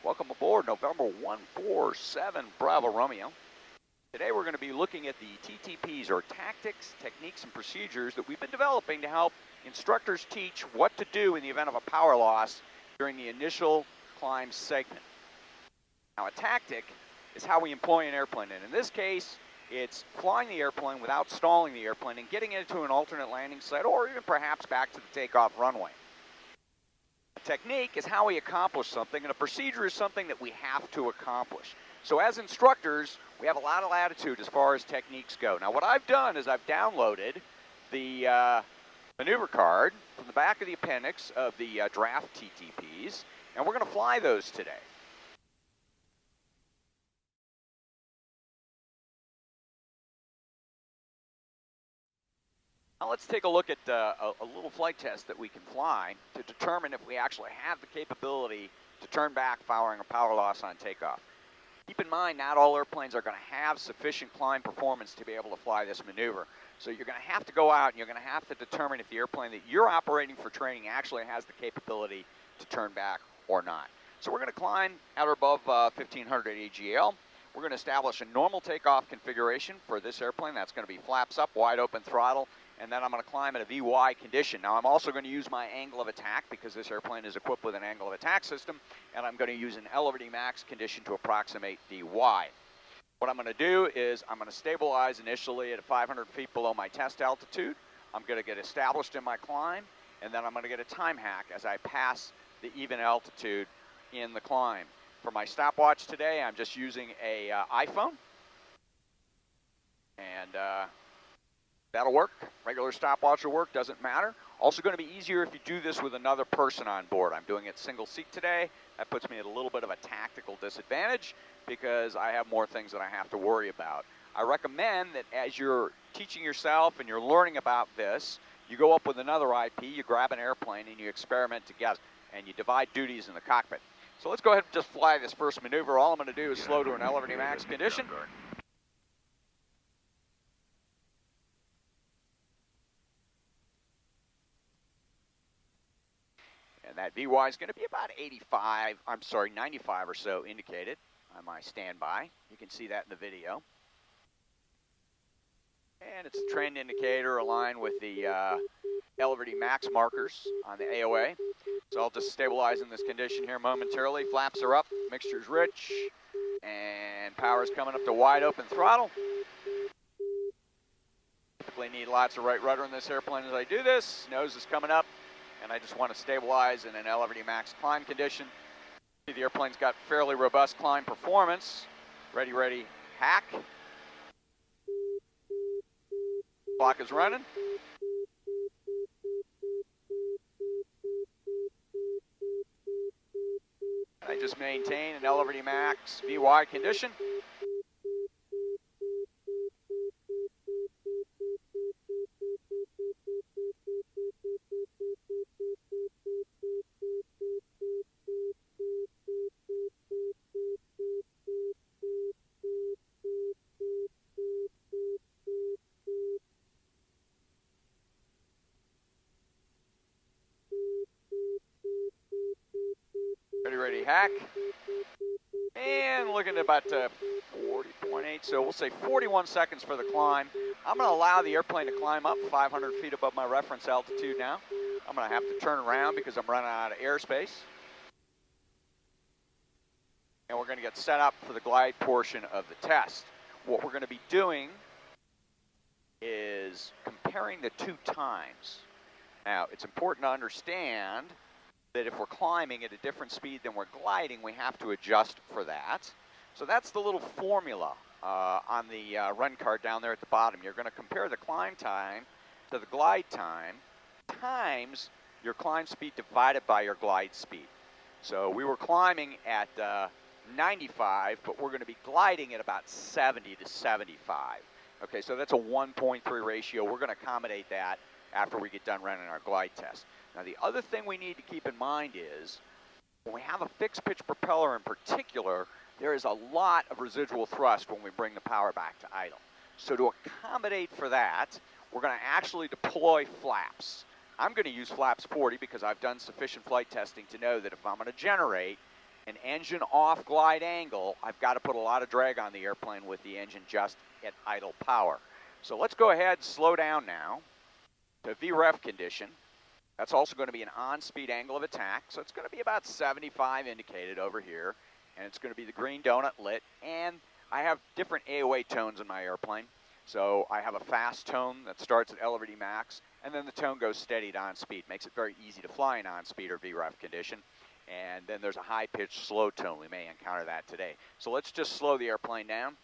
Welcome aboard November 147 Bravo Romeo. Today we're going to be looking at the TTPs, or tactics, techniques, and procedures that we've been developing to help instructors teach what to do in the event of a power loss during the initial climb segment. Now, a tactic is how we employ an airplane, and in this case, it's flying the airplane without stalling the airplane and getting into an alternate landing site, or even perhaps back to the takeoff runway. A technique is how we accomplish something, and a procedure is something that we have to accomplish. So as instructors, we have a lot of latitude as far as techniques go. Now, what I've done is I've downloaded the maneuver card from the back of the appendix of the draft TTPs, and we're going to fly those today. Now let's take a look at a little flight test that we can fly to determine if we actually have the capability to turn back following a power loss on takeoff. Keep in mind, not all airplanes are going to have sufficient climb performance to be able to fly this maneuver. So you're going to have to go out and you're going to have to determine if the airplane that you're operating for training actually has the capability to turn back or not. So we're going to climb at or above 1500 AGL. We're going to establish a normal takeoff configuration for this airplane. That's going to be flaps up, wide open throttle, and then I'm going to climb at a VY condition. Now, I'm also going to use my angle of attack because this airplane is equipped with an angle of attack system, and I'm going to use an elevating max condition to approximate DY. What I'm going to do is I'm going to stabilize initially at 500 feet below my test altitude. I'm going to get established in my climb, and then I'm going to get a time hack as I pass the even altitude in the climb. For my stopwatch today, I'm just using a iPhone, and that'll work. Regular stopwatch will work, doesn't matter. Also going to be easier if you do this with another person on board. I'm doing it single seat today. That puts me at a little bit of a tactical disadvantage because I have more things that I have to worry about. I recommend that as you're teaching yourself and you're learning about this, you go up with another IP, you grab an airplane, and you experiment together, and you divide duties in the cockpit. So let's go ahead and just fly this first maneuver. All I'm going to do is slow to an elevating max condition. And that VY is going to be about 95 or so indicated on my standby. You can see that in the video. And it's a trend indicator aligned with the elevating max markers on the AOA. So I'll just stabilize in this condition here momentarily. Flaps are up, mixture's rich, and power's coming up to wide open throttle. Typically need lots of right rudder in this airplane as I do this. Nose is coming up, and I just want to stabilize in an elevating max climb condition. See, the airplane's got fairly robust climb performance. Ready, ready, hack. Clock is running. I just maintain an elevating max VY condition. Ready, hack. And looking at about 40.8, so we'll say 41 seconds for the climb. I'm going to allow the airplane to climb up 500 feet above my reference altitude now. I'm going to have to turn around because I'm running out of airspace. And we're going to get set up for the glide portion of the test. What we're going to be doing is comparing the two times. Now, it's important to understand that if we're climbing at a different speed than we're gliding, we have to adjust for that. So that's the little formula on the run card down there at the bottom. You're going to compare the climb time to the glide time times your climb speed divided by your glide speed. So we were climbing at 95, but we're going to be gliding at about 70 to 75. Okay, so that's a 1.3 ratio. We're going to accommodate that after we get done running our glide test. Now, the other thing we need to keep in mind is when we have a fixed pitch propeller in particular, there is a lot of residual thrust when we bring the power back to idle. So to accommodate for that, we're going to actually deploy flaps. I'm going to use flaps 40 because I've done sufficient flight testing to know that if I'm going to generate an engine off glide angle, I've got to put a lot of drag on the airplane with the engine just at idle power. So let's go ahead and slow down now to VREF condition. That's also going to be an on-speed angle of attack, so it's going to be about 75 indicated over here, and it's going to be the green donut lit, and I have different AOA tones in my airplane. So I have a fast tone that starts at LVD max, and then the tone goes steady to on-speed. Makes it very easy to fly in on-speed or VREF condition. And then there's a high-pitched slow tone. We may encounter that today. So let's just slow the airplane down.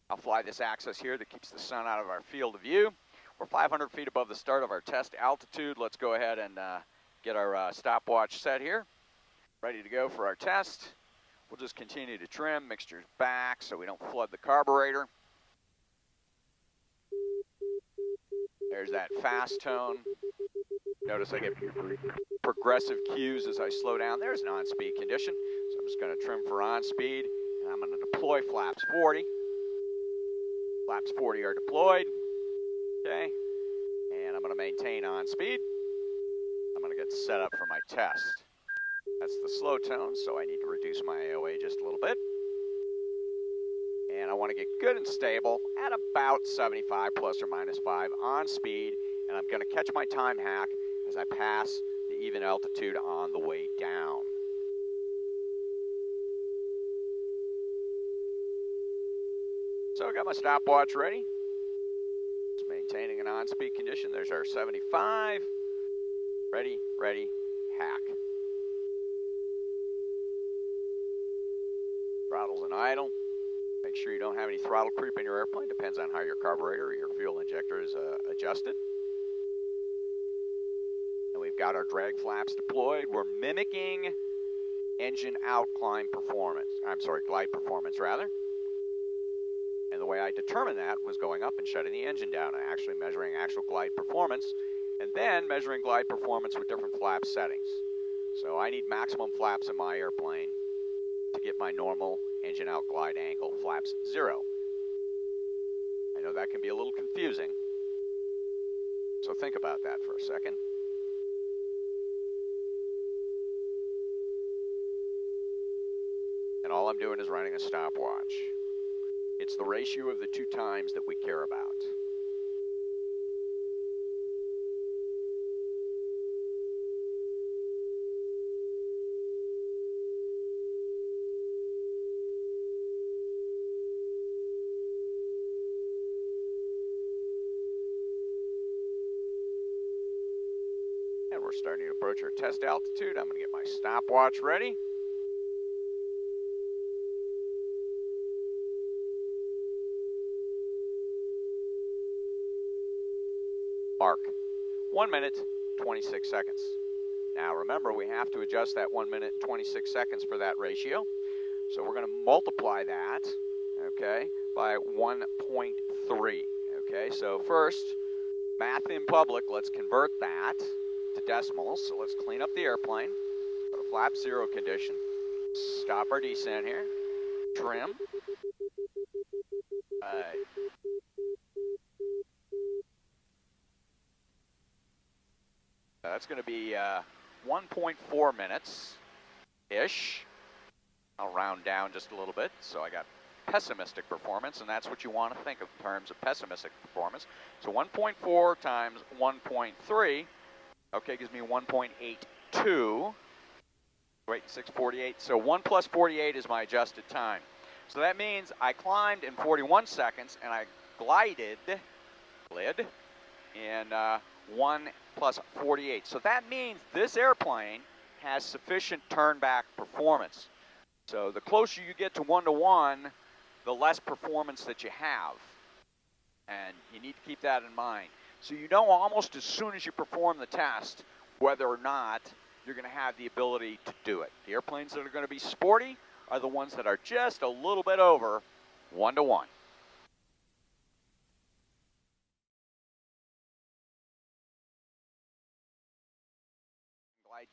I'll fly this axis here that keeps the sun out of our field of view. We're 500 feet above the start of our test altitude. Let's go ahead and get our stopwatch set here. Ready to go for our test. We'll just continue to trim, mixtures back so we don't flood the carburetor. There's that fast tone. Notice I get progressive cues as I slow down. There's an on-speed condition. So I'm just going to trim for on-speed, and I'm going to deploy flaps 40. Flaps 40 are deployed. Okay. And I'm going to maintain on-speed. I'm going to get set up for my test. That's the slow tone, so I need to reduce my AOA just a little bit. And I want to get good and stable at about 75 plus or minus 5 on speed. And I'm going to catch my time hack as I pass the even altitude on the way down. So I got my stopwatch ready. Just maintaining an on-speed condition. There's our 75. Ready, ready, hack. Throttle's in idle. Make sure you don't have any throttle creep in your airplane. Depends on how your carburetor or your fuel injector is adjusted. And we've got our drag flaps deployed. We're mimicking engine out climb performance. I'm sorry, glide performance rather. And the way I determined that was going up and shutting the engine down and actually measuring actual glide performance, and then measuring glide performance with different flap settings. So I need maximum flaps in my airplane to get my normal engine out glide angle, flaps 0. I know that can be a little confusing, so think about that for a second. And all I'm doing is running a stopwatch. It's the ratio of the two times that we care about. And we're starting to approach our test altitude. I'm going to get my stopwatch ready. Mark, 1 minute, 26 seconds. Now remember, we have to adjust that 1 minute and 26 seconds for that ratio. So we're going to multiply that, okay, by 1.3, okay? So first, math in public, let's convert that to decimals. So let's clean up the airplane, go to flap 0 condition, stop our descent here, trim. That's going to be 1.4 minutes-ish. I'll round down just a little bit. So I got pessimistic performance, and that's what you want to think of in terms of pessimistic performance. So 1.4 times 1.3, okay, gives me 1.82. Wait, 648. So 1 plus 48 is my adjusted time. So that means I climbed in 41 seconds, and I glided in 1 plus 48. So that means this airplane has sufficient turnback performance. So the closer you get to 1-to-1, the less performance that you have. And you need to keep that in mind. So you know almost as soon as you perform the test whether or not you're going to have the ability to do it. The airplanes that are going to be sporty are the ones that are just a little bit over 1-to-1.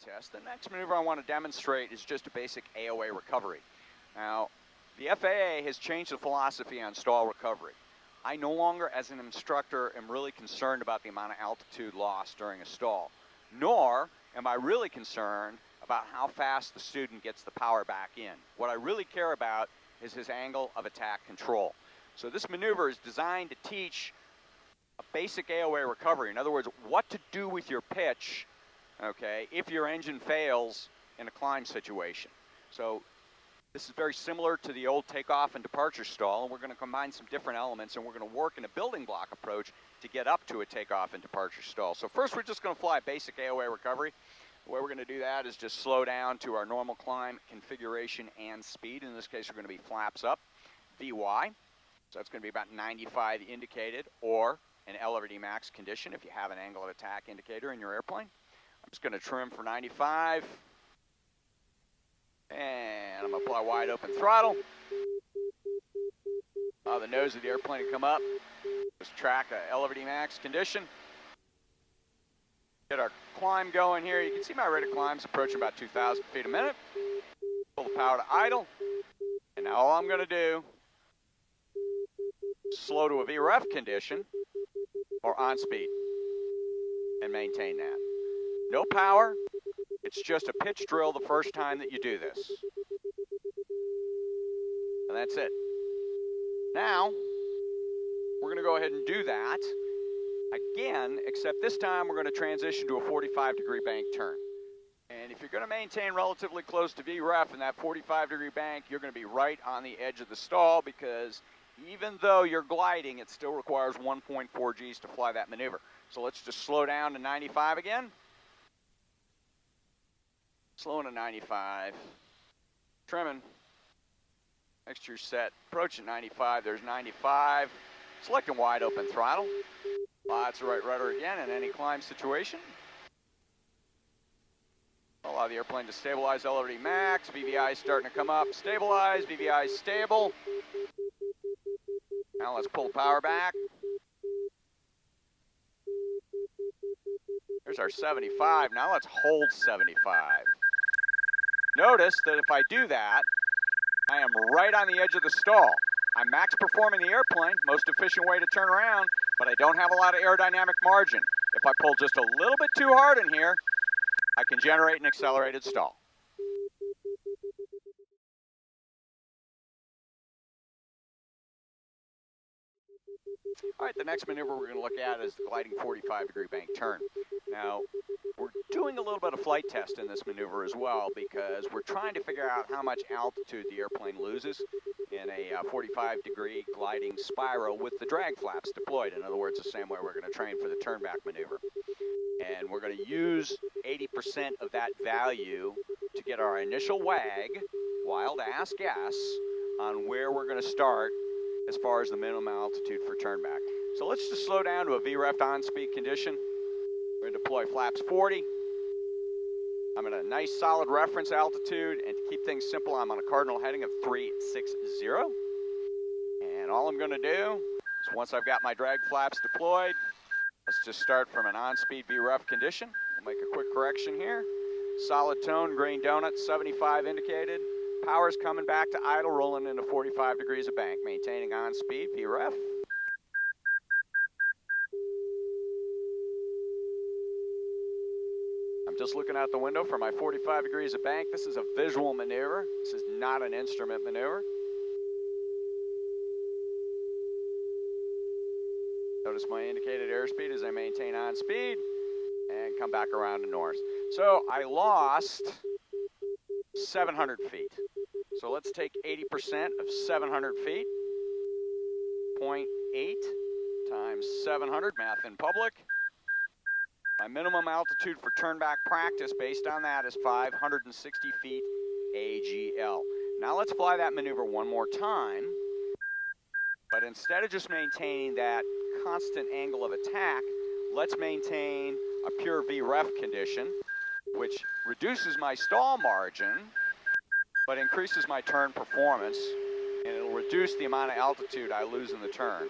Test. The next maneuver I want to demonstrate is just a basic AOA recovery. Now, the FAA has changed the philosophy on stall recovery. I no longer, as an instructor, am really concerned about the amount of altitude lost during a stall, nor am I really concerned about how fast the student gets the power back in. What I really care about is his angle of attack control. So this maneuver is designed to teach a basic AOA recovery. In other words, what to do with your pitch, okay, if your engine fails in a climb situation. So this is very similar to the old takeoff and departure stall, and we're going to combine some different elements, and we're going to work in a building block approach to get up to a takeoff and departure stall. So first we're just going to fly basic AOA recovery. The way we're going to do that is just slow down to our normal climb configuration and speed. In this case, we're going to be flaps up, VY. So that's going to be about 95 indicated, or an LRD max condition if you have an angle of attack indicator in your airplane. I'm just going to trim for 95. And I'm going to apply wide open throttle. Allow the nose of the airplane to come up. Just track a LRD max condition. Get our climb going here. You can see my rate of climb is approaching about 2,000 feet a minute. Pull the power to idle. And now all I'm going to do, slow to a VREF condition or on speed and maintain that. No power. It's just a pitch drill the first time that you do this. And that's it. Now, we're going to go ahead and do that again, except this time we're going to transition to a 45-degree bank turn. And if you're going to maintain relatively close to VREF in that 45-degree bank, you're going to be right on the edge of the stall, because even though you're gliding, it still requires 1.4 Gs to fly that maneuver. So let's just slow down to 95 again. Slowing to 95, trimming, extra set, approaching 95, there's 95, selecting wide open throttle, lots of right rudder again in any climb situation. Allow the airplane to stabilize LRD max, VVI is starting to come up, stabilize, VVI is stable. Now let's pull power back. There's our 75, now let's hold 75. Notice that if I do that, I am right on the edge of the stall. I'm max performing the airplane, most efficient way to turn around, but I don't have a lot of aerodynamic margin. If I pull just a little bit too hard in here, I can generate an accelerated stall. All right, the next maneuver we're going to look at is the gliding 45-degree bank turn. Now, we're doing a little bit of flight test in this maneuver as well, because we're trying to figure out how much altitude the airplane loses in a 45-degree gliding spiral with the drag flaps deployed. In other words, the same way we're going to train for the turnback maneuver. And we're going to use 80% of that value to get our initial WAG, wild ass guess, on where we're going to start as far as the minimum altitude for turnback. So let's just slow down to a VREF on-speed condition. We're going to deploy flaps 40. I'm at a nice solid reference altitude, and to keep things simple, I'm on a cardinal heading of 360. And all I'm going to do is, once I've got my drag flaps deployed, let's just start from an on-speed VREF condition. We'll make a quick correction here. Solid tone, green donut, 75 indicated. Power's coming back to idle, rolling into 45 degrees of bank, maintaining on speed, VREF. I'm just looking out the window for my 45 degrees of bank. This is a visual maneuver. This is not an instrument maneuver. Notice my indicated airspeed as I maintain on speed and come back around to north. So I lost 700 feet. So let's take 80% of 700 feet. 0.8 times 700, math in public. My minimum altitude for turnback practice based on that is 560 feet AGL. Now let's fly that maneuver one more time. But instead of just maintaining that constant angle of attack, let's maintain a pure VREF condition, which reduces my stall margin, but increases my turn performance, and it'll reduce the amount of altitude I lose in the turn.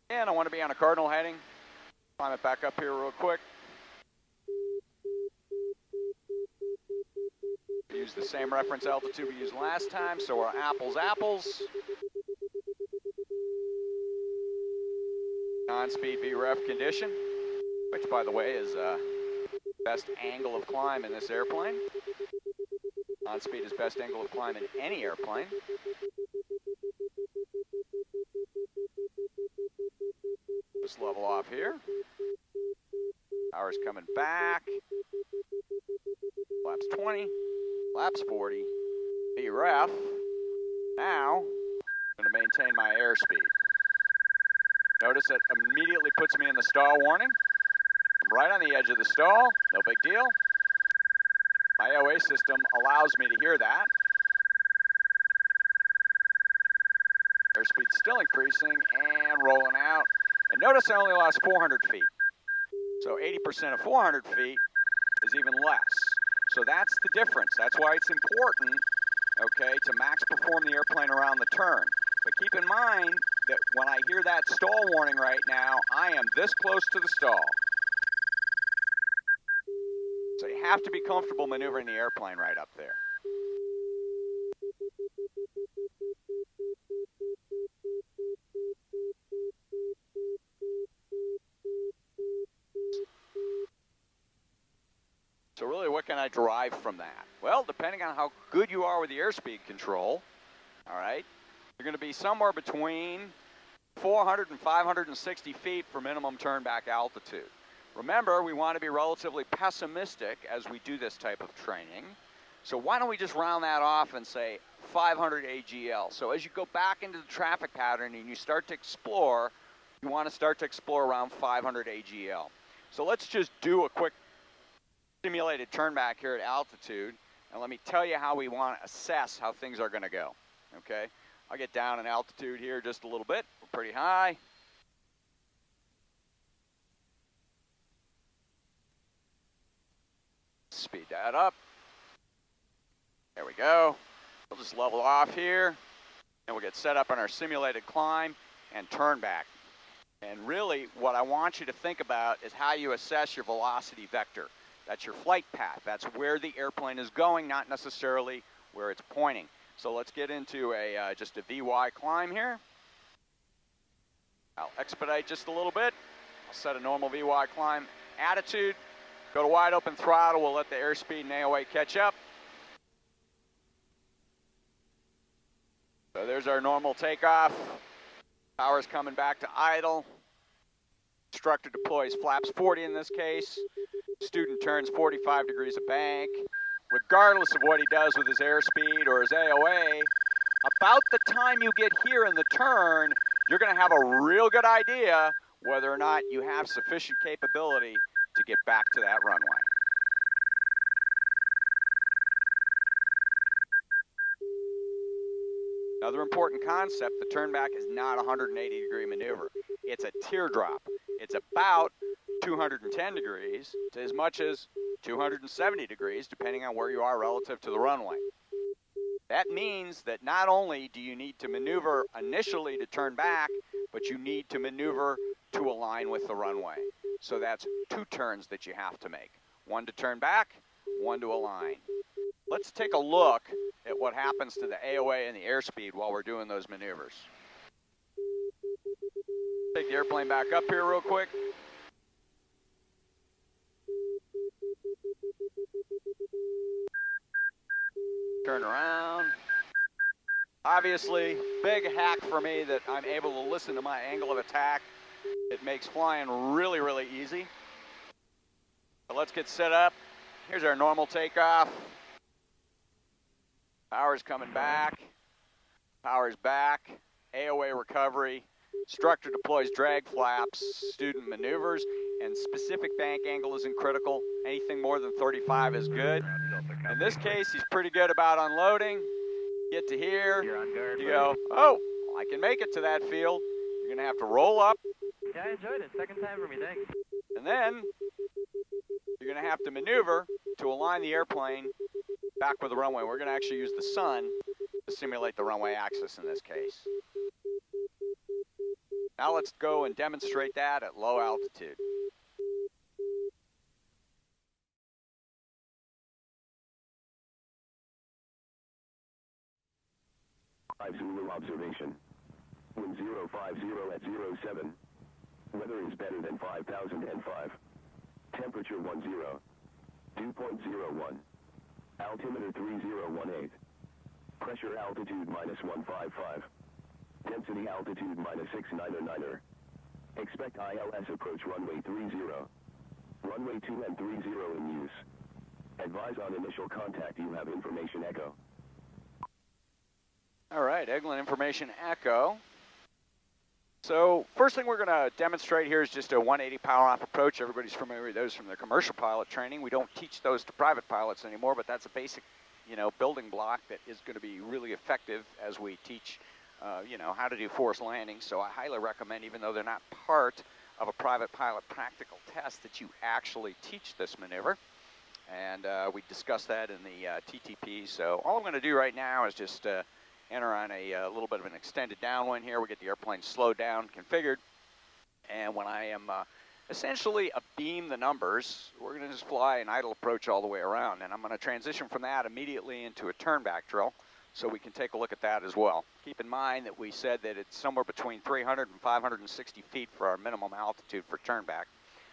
And I want to be on a cardinal heading. Climb it back up here real quick. Use the same reference altitude we used last time, so we're apples, apples. on-speed VREF condition, which, by the way, is best angle of climb in this airplane. On-speed is best angle of climb in any airplane. Just level off here. Power's coming back. Flaps 20, flaps 40, VREF. Now, I'm going to maintain my airspeed. Notice it immediately puts me in the stall warning. I'm right on the edge of the stall, no big deal. My AOA system allows me to hear that. Airspeed's still increasing and rolling out. And notice I only lost 400 feet. So 80% of 400 feet is even less. So that's the difference. That's why it's important, okay, to max perform the airplane around the turn. But keep in mind that when I hear that stall warning right now, I am this close to the stall. So you have to be comfortable maneuvering the airplane right up there. So really, what can I derive from that? Well, depending on how good you are with the airspeed control, all right, you're going to be somewhere between 400 and 560 feet for minimum turnback altitude. Remember, we want to be relatively pessimistic as we do this type of training. So why don't we just round that off and say 500 AGL. So as you go back into the traffic pattern and you start to explore, you want to start to explore around 500 AGL. So let's just do a quick simulated turnback here at altitude, and let me tell you how we want to assess how things are going to go, okay? I'll get down in altitude here just a little bit. We're pretty high. Speed that up. There we go. We'll just level off here, and we'll get set up on our simulated climb and turn back. And really, what I want you to think about is how you assess your velocity vector. That's your flight path. That's where the airplane is going, not necessarily where it's pointing. So let's get into just a VY climb here. I'll expedite just a little bit. I'll set a normal VY climb attitude. Go to wide open throttle. We'll let the airspeed and AOA catch up. So there's our normal takeoff. Power's coming back to idle. Instructor deploys flaps 40 in this case. Student turns 45 degrees of bank. Regardless of what he does with his airspeed or his AOA, about the time you get here in the turn, you're going to have a real good idea whether or not you have sufficient capability to get back to that runway. Another important concept, the turnback is not a 180-degree maneuver. It's a teardrop. It's about 210 degrees to as much as 270 degrees, depending on where you are relative to the runway. That means that not only do you need to maneuver initially to turn back, but you need to maneuver to align with the runway. So that's 2 turns that you have to make. 1 to turn back, 1 to align. Let's take a look at what happens to the AOA and the airspeed while we're doing those maneuvers. Take the airplane back up here real quick. Turn around. Obviously, big hack for me that I'm able to listen to my angle of attack. It makes flying really, really easy. So let's get set up. Here's our normal takeoff. Power's coming back. Power's back. AOA recovery. Instructor deploys drag flaps. Student maneuvers. And specific bank angle isn't critical. Anything more than 35 is good. In this case, he's pretty good about unloading. Get to here. You go, oh, I can make it to that field. You're going to have to roll up. Yeah, I enjoyed it. Second time for me, thanks. And then you're going to have to maneuver to align the airplane back with the runway. We're going to actually use the sun to simulate the runway axis in this case. Now let's go and demonstrate that at low altitude. Zulu observation. Wind 050 at 07. Weather is better than 5005. Temperature 10. Dew point 01. Altimeter 3018. Pressure altitude -155. Density altitude -6909er. Expect ILS approach runway 30. Runway 2 and 30 in use. Advise on initial contact. You have information echo. All right, Eglin information echo. So first thing we're going to demonstrate here is just a 180 power off approach. Everybody's familiar with those from their commercial pilot training. We don't teach those to private pilots anymore, but that's a basic, building block that is going to be really effective as we teach, how to do forced landings. So I highly recommend, even though they're not part of a private pilot practical test, that you actually teach this maneuver. And we discussed that in the TTPs. So all I'm going to do right now is just enter on a little bit of an extended downwind here. We get the airplane slowed down, configured. And when I am essentially abeam the numbers, we're going to just fly an idle approach all the way around. And I'm going to transition from that immediately into a turnback drill, so we can take a look at that as well. Keep in mind that we said that it's somewhere between 300 and 560 feet for our minimum altitude for turnback.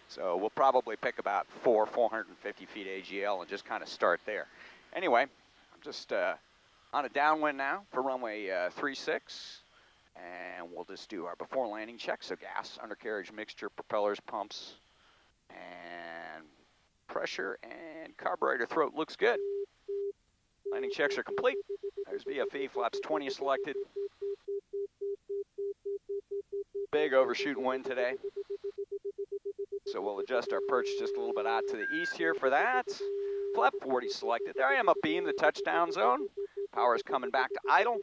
So we'll probably pick about 450 feet AGL and just kind of start there. Anyway, I'm just on a downwind now for runway 36. And we'll just do our before landing check. So gas, undercarriage mixture, propellers, pumps, and pressure and carburetor throat looks good. Landing checks are complete. There's VFE, flaps 20 selected. Big overshooting wind today. So we'll adjust our perch just a little bit out to the east here for that. Flap 40 selected. There I am abeam the touchdown zone. Power is coming back to idle.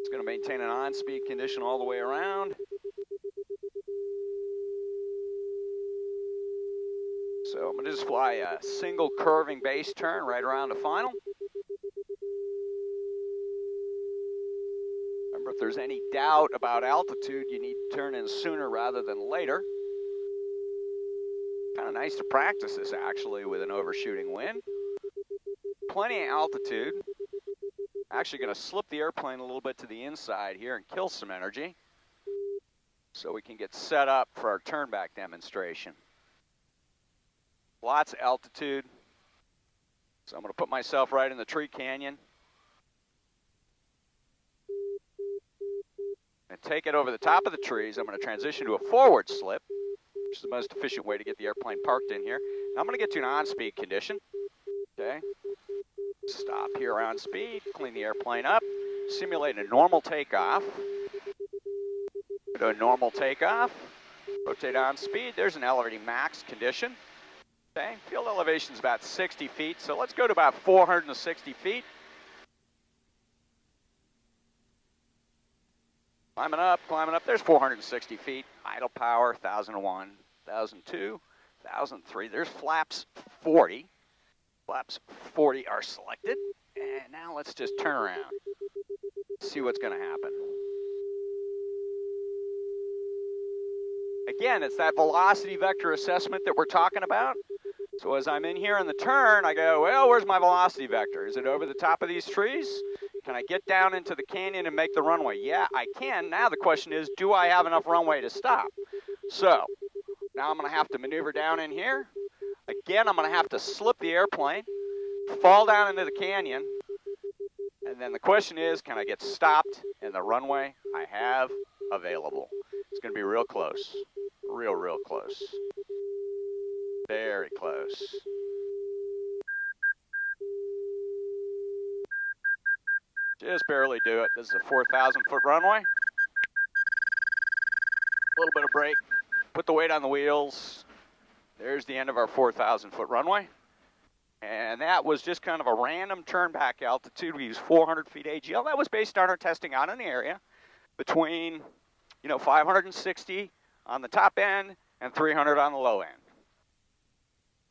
It's going to maintain an on-speed condition all the way around. So I'm going to just fly a single curving base turn right around the final. Remember, if there's any doubt about altitude, you need to turn in sooner rather than later. Kind of nice to practice this actually with an overshooting wind. Plenty of altitude. Actually going to slip the airplane a little bit to the inside here and kill some energy so we can get set up for our turnback demonstration. Lots of altitude. So I'm going to put myself right in the tree canyon and take it over the top of the trees. I'm going to transition to a forward slip, which is the most efficient way to get the airplane parked in here. Now I'm going to get to an on-speed condition. Okay. Stop here on speed, clean the airplane up, simulate a normal takeoff. Do a normal takeoff, rotate on speed. There's an elevating max condition. Okay, field elevation is about 60 feet, so let's go to about 460 feet. Climbing up, there's 460 feet. Idle power, 1001, 1002, 1003. There's flaps 40. Flaps 40 are selected. And now let's just turn around. See what's going to happen. Again, it's that velocity vector assessment that we're talking about. So as I'm in here in the turn, I go, well, where's my velocity vector? Is it over the top of these trees? Can I get down into the canyon and make the runway? Yeah, I can. Now the question is, do I have enough runway to stop? So now I'm going to have to maneuver down in here. Again, I'm going to have to slip the airplane, fall down into the canyon, and then the question is, can I get stopped in the runway I have available? It's going to be real close. Real close. Very close. Just barely do it. This is a 4,000-foot runway. A little bit of brake. Put the weight on the wheels. There's the end of our 4,000-foot runway. And that was just kind of a random turnback altitude. We used 400 feet AGL. That was based on our testing out in the area between, 560 on the top end and 300 on the low end.